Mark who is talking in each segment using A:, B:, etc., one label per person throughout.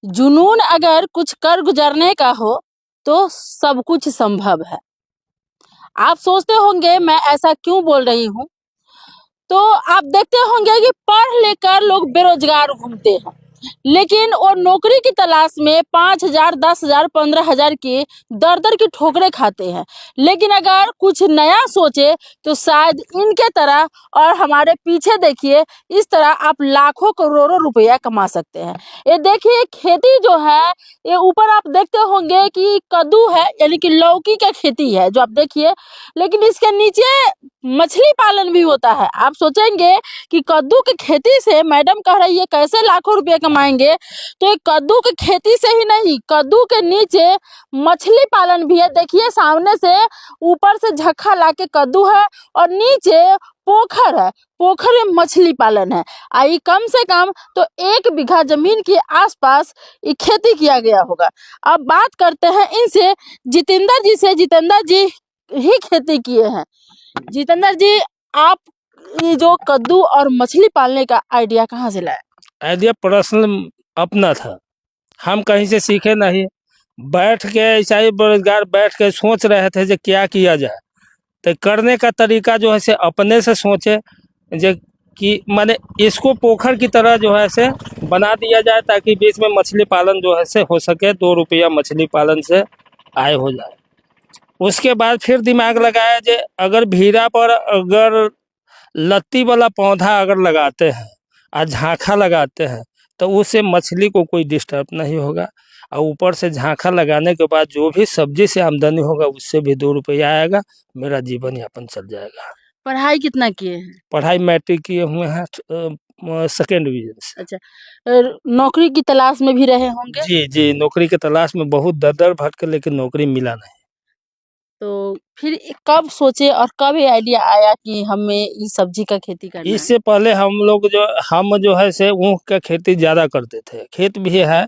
A: जुनून अगर कुछ कर गुजरने का हो तो सब कुछ संभव है। आप सोचते होंगे मैं ऐसा क्यों बोल रही हूँ, तो आप देखते होंगे कि पढ़ लेकर लोग बेरोजगार घूमते हैं, लेकिन वो नौकरी की तलाश में 5,000, 10,000, 15,000 की दर की ठोकरें खाते हैं। लेकिन अगर कुछ नया सोचे तो शायद इनके तरह और हमारे पीछे देखिए, इस तरह आप लाखों करोड़ों रुपया कमा सकते हैं। ये देखिए खेती जो है, ये ऊपर आप देखते होंगे कि कद्दू है, यानी कि लौकी का खेती है जो आप देखिए, लेकिन इसके नीचे मछली पालन भी होता है। आप सोचेंगे कि कद्दू की खेती से मैडम कह रही है कैसे लाखों रुपए कमाएंगे, तो ये कद्दू की खेती से ही नहीं, कद्दू के नीचे मछली पालन भी है। देखिए सामने से ऊपर से झक्खा लाके कद्दू है और नीचे पोखर है, पोखर में मछली पालन है। आई कम से कम तो 1 बीघा जमीन के आसपास ये खेती किया गया होगा। अब बात करते हैं इनसे, जितेंद्र जी से। जितेंद्र जी ही खेती किए हैं। जितेंद्र जी, आप ये जो कद्दू और मछली पालने का आइडिया कहाँ से लाए?
B: आइडिया पर्सनल अपना था, हम कहीं से सीखे नहीं। बैठ के ऐसा ही बेरोजगार बैठ के सोच रहे थे जो क्या किया जाए, तो करने का तरीका जो है से अपने से सोचे जो कि माने इसको पोखर की तरह जो है से बना दिया जाए ताकि बीच में मछली पालन जो है से हो सके, 2 रुपया मछली पालन से आय हो जाए। उसके बाद फिर दिमाग लगाया जो अगर भीरा पर अगर लत्ती वाला पौधा अगर लगाते हैं और झांखा लगाते हैं तो उससे मछली को कोई डिस्टर्ब नहीं होगा, और ऊपर से झांखा लगाने के बाद जो भी सब्जी से आमदनी होगा उससे भी 2 रुपया आएगा, मेरा जीवन यापन चल जाएगा।
A: पढ़ाई कितना किए हैं?
B: पढ़ाई मैट्रिक किए हुए हैं, 2nd डिवीजन से।
A: अच्छा, नौकरी की तलाश में भी रहे होंगे?
B: जी जी, नौकरी की तलाश में बहुत दर भटके, लेकिन नौकरी मिला नहीं।
A: तो फिर कब सोचे और कब ये आइडिया आया कि हमें इस सब्जी का खेती करना है?
B: इससे पहले हम जो है से ऊख का खेती ज्यादा करते थे, खेत भी है।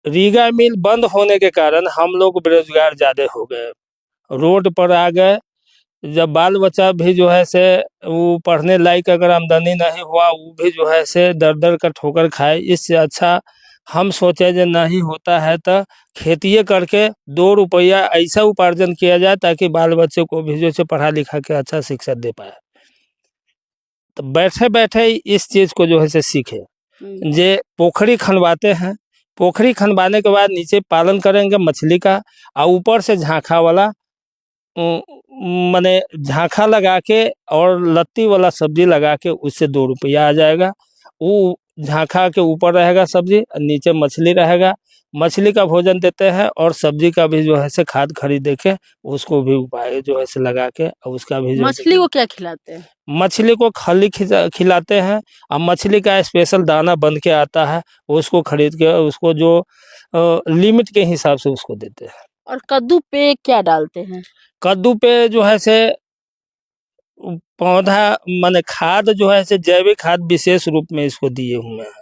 B: रीगा मिल बंद होने के कारण हम लोग बेरोजगार ज्यादा हो गए, रोड पर आ गए। जब बाल बच्चा भी जो है से वो पढ़ने लायक अगर आमदनी नहीं हुआ, वो भी जो है से दर का ठोकर खाए। इससे अच्छा हम सोचे जो नहीं होता है तो खेतिए करके 2 रुपया ऐसा उपार्जन किया जाए ताकि बाल बच्चे को भी जो से पढ़ा लिखा के अच्छा शिक्षा दे पाए। तो बैठे बैठे इस चीज को जो है से सीखे। जे पोखरी खनवाते हैं, पोखरी खनवाने के बाद नीचे पालन करेंगे मछली का, और ऊपर से झांखा वाला माने झांखा लगा के और लत्ती वाला सब्जी लगा के उससे 2 रुपया आ जाएगा। वो झांखा के ऊपर रहेगा सब्जी और नीचे मछली रहेगा। मछली का भोजन देते हैं और सब्जी का भी जो है से खाद खरीद के उसको भी उपाय जो है से लगा के, और उसका भी
A: मछली को क्या खिलाते हैं?
B: मछली को खली खिलाते हैं, और मछली का स्पेशल दाना बन के आता है, उसको खरीद के उसको जो लिमिट के हिसाब से उसको देते हैं।
A: और कद्दू पे क्या डालते हैं?
B: कद्दू पे जो है से पौधा माने खाद जो है से जैविक खाद विशेष रूप में इसको दिए हुए हैं।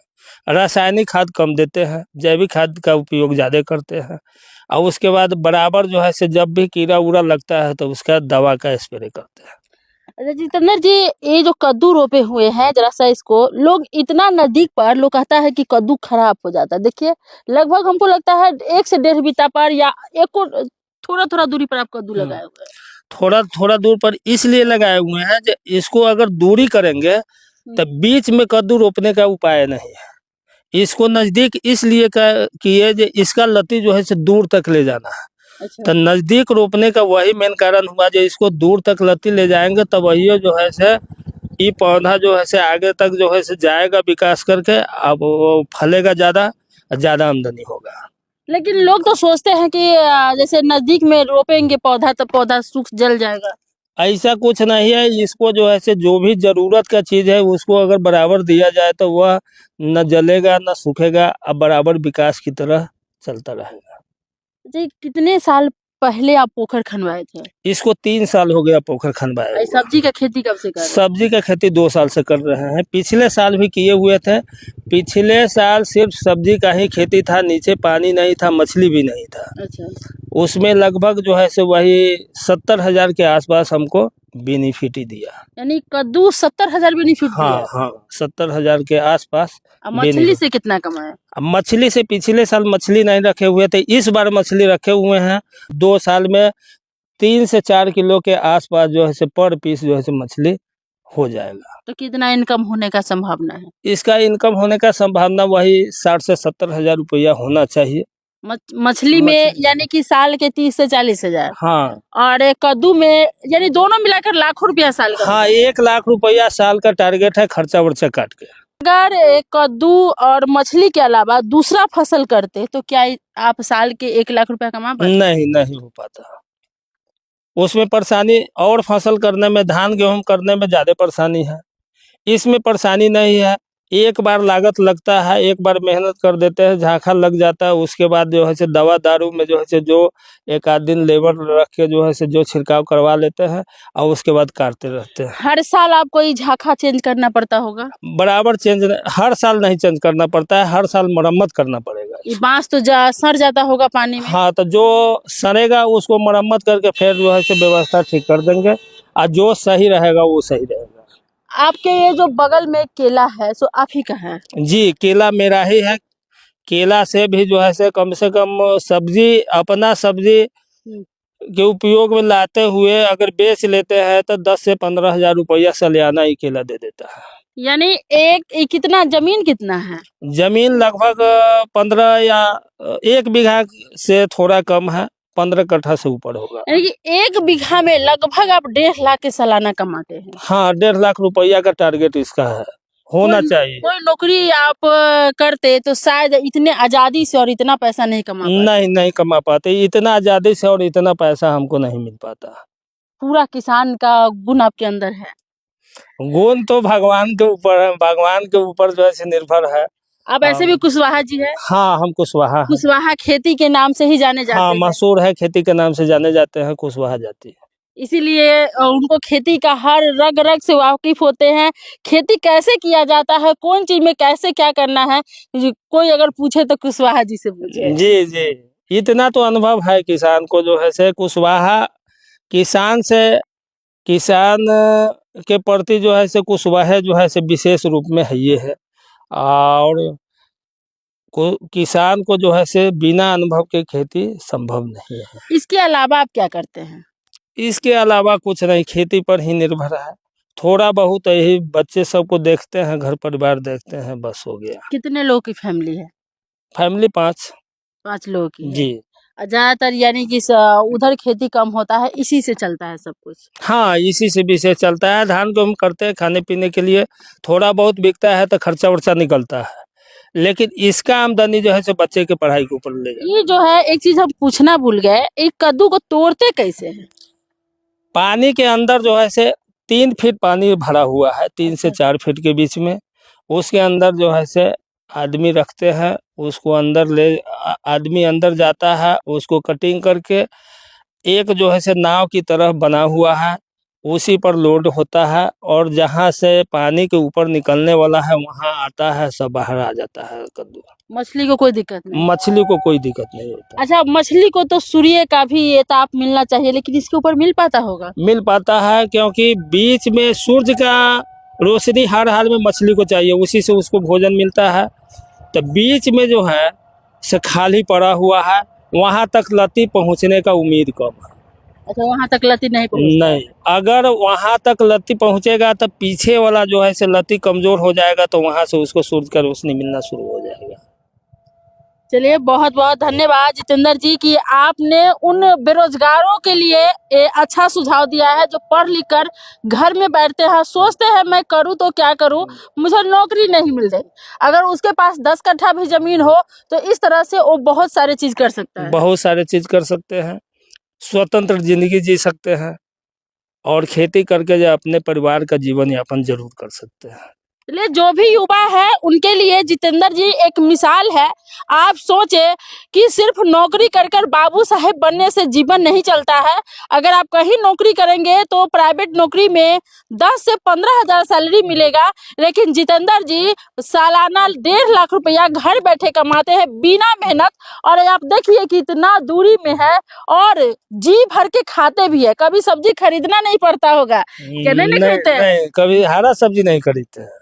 B: रासायनिक खाद कम देते हैं, जैविक खाद का उपयोग ज़्यादा करते हैं। और उसके बाद बराबर जो है से जब भी कीड़ा उड़ा लगता है तो उसका दवा का स्प्रे करते हैं।
A: अच्छा जितेंद्र जी, ये जो कद्दू रोपे हुए हैं, जरा सा इसको लोग इतना नजदीक पर लोग कहता है कि कद्दू खराब हो जाता है। देखिए लगभग हमको लगता है 1 से 1.5 बीता पर या थोड़ा दूरी पर आप कद्दू लगाए हुए हैं।
B: थोड़ा दूर पर इसलिए लगाए हुए हैं कि इसको अगर दूरी करेंगे तो बीच में कद्दू रोपने का उपाय नहीं है। इसको नजदीक इसलिए किए जो इसका लत्ती जो है से दूर तक ले जाना है।
A: अच्छा।
B: तो नजदीक रोपने का वही मेन कारण हुआ जो इसको दूर तक लत्ती ले जाएंगे तब वही जो है से ये पौधा जो है से आगे तक जो है से जाएगा विकास करके, अब वो फलेगा ज्यादा आमदनी होगा।
A: लेकिन लोग तो सोचते हैं कि जैसे नजदीक में रोपेंगे पौधा तो पौधा सूख जल जाएगा।
B: ऐसा कुछ नहीं है, इसको जो है से जो भी जरूरत का चीज है उसको अगर बराबर दिया जाए तो वह न जलेगा न सूखेगा, अब बराबर विकास की तरह चलता रहेगा।
A: जी, कितने साल पहले आप पोखर खनवाए थे?
B: इसको 3 साल हो गया पोखर खनवाए हुए।
A: सब्जी का खेती कब से कर रहे हैं?
B: सब्जी का खेती 2 साल से कर रहे हैं, पिछले साल भी किए हुए थे। पिछले साल सिर्फ सब्जी का ही खेती था, नीचे पानी नहीं था, मछली भी नहीं था।
A: अच्छा।
B: उसमें लगभग जो है से वही 70,000 के आसपास हमको बेनिफिट ही दिया।
A: यानी कद्दू 70,000 बेनिफिट दिया।
B: हाँ हाँ, 70,000 के आसपास
A: अब मछली
B: बेनिफिट।
A: से कितना कमाए?
B: अब मछली से पिछले साल मछली नहीं रखे हुए थे, इस बार मछली रखे हुए हैं। 2 साल में 3 से 4 किलो के आसपास जो है से पर पीस जो है से मछली हो जाएगा।
A: तो कितना इनकम होने का संभावना है?
B: इसका इनकम होने का संभावना वही 60 से 70,000 रुपया होना चाहिए।
A: मछली में यानी कि साल के 30 से 40,000।
B: हाँ
A: और एक कद्दू में यानी दोनों मिलाकर लाखों रुपया साल का।
B: हाँ, 1 लाख रुपया साल का टारगेट है, खर्चा वर्चा काट के।
A: अगर एक कद्दू और मछली के अलावा दूसरा फसल करते तो क्या आप साल के 1 लाख रुपया कमा पाते?
B: नहीं हो पाता। उसमें परेशानी, और फसल करने में, धान गेहूं करने में ज्यादा परेशानी है। इसमें परेशानी नहीं है, एक बार लागत लगता है, एक बार मेहनत कर देते हैं, झांखा लग जाता है, उसके बाद जो है से दवा दारू में जो है से जो एक आध दिन लेबर रख के जो है से जो छिड़काव करवा लेते हैं और उसके बाद काटते रहते हैं।
A: हर साल आपको ये झांखा चेंज करना पड़ता होगा?
B: बराबर चेंज हर साल नहीं चेंज करना पड़ता है, हर साल मरम्मत करना पड़ेगा।
A: ये बांस तो सड़ जाता होगा पानी में।
B: हाँ, तो जो सड़ेगा उसको मरम्मत करके फिर जो है से व्यवस्था ठीक कर देंगे, और जो सही रहेगा वो सही रहेगा।
A: आपके ये जो बगल में केला है सो आप ही का है?
B: जी, केला मेरा ही है। केला से भी जो है से कम सब्जी, अपना सब्जी के उपयोग में लाते हुए अगर बेच लेते हैं तो 10 से 15,000 रुपया सालाना ही केला दे देता है।
A: यानी कितना जमीन कितना है?
B: जमीन लगभग 15 या 1 बीघा से थोड़ा कम है, 15 कट्ठा से ऊपर होगा।
A: यानी कि 1 बीघा में लगभग आप 1.5 लाख के सालाना कमाते हैं?
B: हाँ, 1.5 लाख रुपया का टारगेट इसका है, होना चाहिए।
A: कोई नौकरी आप करते तो शायद इतने आजादी से और इतना पैसा नहीं कमा पाते।
B: नहीं कमा पाते, इतना आजादी से और इतना पैसा हमको नहीं मिल पाता।
A: पूरा किसान का गुण आपके अंदर है?
B: गुण तो भगवान के ऊपर है, भगवान के ऊपर जो है निर्भर है।
A: आप ऐसे भी कुशवाहा जी है?
B: हाँ, हम कुशवाहा।
A: कुशवाहा खेती के नाम से ही जाने जाते
B: हाँ,
A: हैं।
B: मशहूर है, खेती के नाम से जाने जाते हैं कुशवाहा जाति।
A: इसीलिए उनको खेती का हर रग रग से वाकिफ होते हैं। खेती कैसे किया जाता है, कौन चीज में कैसे क्या करना है, कोई अगर पूछे तो कुशवाहा जी से पूछे।
B: जी जी, इतना तो अनुभव है किसान को जो है से कुशवाहा, किसान के प्रति जो है से कुशवाहा जो है से विशेष रूप में है ये है। और किसान को जो है से बिना अनुभव के खेती संभव नहीं है।
A: इसके अलावा आप क्या करते हैं?
B: इसके अलावा कुछ नहीं, खेती पर ही निर्भर है। थोड़ा बहुत यही बच्चे सबको देखते हैं, घर परिवार देखते हैं, बस हो गया।
A: कितने लोग की फैमिली है?
B: फैमिली 5
A: लोगों की है।
B: जी।
A: ज्यादातर यानी कि उधर खेती कम होता है, इसी से चलता है सब कुछ?
B: हाँ, इसी से विशेष चलता है। धान को हम करते हैं खाने पीने के लिए, थोड़ा बहुत बिकता है तो खर्चा वर्चा निकलता है, लेकिन इसका आमदनी जो है सो बच्चे के पढ़ाई के ऊपर ले जाता है।
A: ये जो है एक चीज हम पूछना भूल गए, एक कद्दू को तोड़ते कैसे हैं?
B: पानी के अंदर जो है से 3 फीट पानी भरा हुआ है, 3 से 4 फीट के बीच में। उसके अंदर जो है से आदमी रखते हैं, उसको आदमी अंदर जाता है, उसको कटिंग करके एक जो है से नाव की तरह बना हुआ है, उसी पर लोड होता है, और जहाँ से पानी के ऊपर निकलने वाला है वहाँ आता है, सब बाहर आ जाता है कद्दू।
A: मछली को कोई दिक्कत नहीं?
B: मछली को कोई दिक्कत नहीं होता।
A: अच्छा, मछली को तो सूर्य का भी ये ताप मिलना चाहिए, लेकिन इसके ऊपर मिल पाता होगा?
B: मिल पाता है, क्योंकि बीच में सूर्य का रोशनी हर हाल में मछली को चाहिए, उसी से उसको भोजन मिलता है। तो बीच में जो है से खाली पड़ा हुआ है, वहां तक लती पहुंचने का उम्मीद कम है।
A: अच्छा, वहां तक लती नहीं पहुंचता?
B: नहीं, अगर वहां तक लती पहुंचेगा तो पीछे वाला जो है से लती कमजोर हो जाएगा, तो वहां से उसको सूर्य का रोशनी मिलना शुरू हो जाएगा।
A: चलिए, बहुत बहुत धन्यवाद जितेंद्र जी कि आपने उन बेरोजगारों के लिए अच्छा सुझाव दिया है जो पढ़ लिख कर घर में बैठते हैं, सोचते हैं मैं करूं तो क्या करूं, मुझे नौकरी नहीं मिल रही। अगर उसके पास 10 कट्ठा भी जमीन हो तो इस तरह से वो बहुत सारे चीज कर सकता है।
B: बहुत सारे चीज कर सकते हैं, स्वतंत्र जिंदगी जी सकते हैं, और खेती करके जो अपने परिवार का जीवन यापन जरूर कर सकते हैं।
A: चलिए, जो भी युवा है उनके लिए जितेंद्र जी एक मिसाल है। आप सोचे कि सिर्फ नौकरी कर कर बाबू साहेब बनने से जीवन नहीं चलता है। अगर आप कहीं नौकरी करेंगे तो प्राइवेट नौकरी में 10 से 15,000 सैलरी मिलेगा, लेकिन जितेंद्र जी सालाना 1.5 लाख रुपया घर बैठे कमाते हैं बिना मेहनत। और आप देखिए कि इतना दूरी में है और जी भर के खाते भी है। कभी सब्जी खरीदना नहीं पड़ता होगा, क्या नहीं खरीदते हैं?
B: नहीं, कभी हरा सब्जी नहीं खरीदते हैं,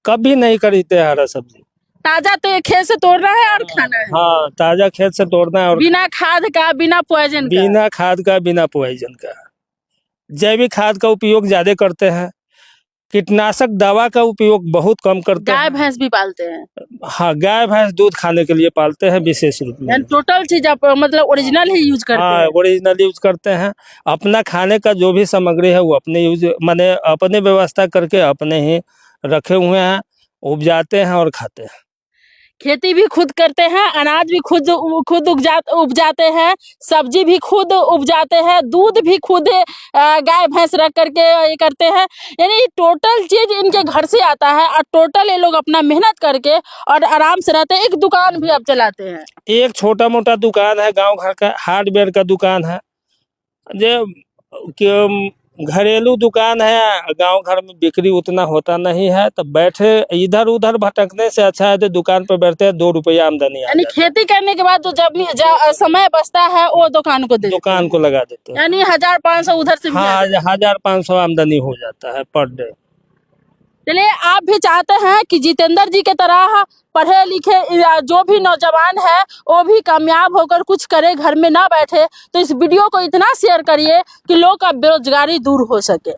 B: कभी नहीं खरीदते हरा सब्जी।
A: ताजा तो ये खेत से तोड़ना है और खाना है,
B: हाँ, ताजा खेत से तोड़ना है और
A: बिना खाद का, बिना पॉइजन का।
B: बिना खाद का, बिना पॉइजन का। जैविक खाद का उपयोग ज्यादा करते हैं, कीटनाशक दवा का उपयोग बहुत कम करते
A: गाय
B: हैं।
A: भैंस भी पालते हैं,
B: हाँ, गाय भैंस दूध खाने के लिए पालते हैं विशेष रूप में।
A: यानी टोटल चीज आप मतलब ओरिजिनल ही यूज करते
B: हाँ,
A: हैं।
B: ओरिजिनल यूज करते हैं। अपना खाने का जो भी सामग्री है वो अपने यूज माने अपने व्यवस्था करके अपने ही रखे हुए हैं, उपजाते हैं और खाते हैं।
A: खेती भी खुद करते हैं, अनाज भी खुद उपजाते हैं, सब्जी भी खुद उपजाते हैं, दूध भी खुद गाय भैंस रख करके ये करते हैं। यानी टोटल चीज इनके घर से आता है और टोटल ये लोग अपना मेहनत करके और आराम से रहते हैं। एक दुकान भी आप चलाते हैं?
B: एक छोटा मोटा दुकान है गांव घर का, हार्डवेयर का दुकान है। जो कि घरेलू दुकान है, गांव घर में बिक्री उतना होता नहीं है, तो बैठे इधर उधर भटकने से अच्छा है तो दुकान पर बैठते हैं, 2 रुपया आमदनी आ
A: यानी
B: जाता है।
A: खेती करने के बाद तो जब समय बचता है वो दुकान को दे
B: दुकान को लगा देते हैं।
A: यानी 1,500 उधर से भी आ
B: हाँ,
A: जाता है।
B: 1,500 आमदनी हो जाता है पर डे।
A: चलिए, आप भी चाहते हैं कि जितेंद्र जी के तरह पढ़े लिखे जो भी नौजवान है वो भी कामयाब होकर कुछ करे, घर में ना बैठे, तो इस वीडियो को इतना शेयर करिए कि लोग का बेरोजगारी दूर हो सके।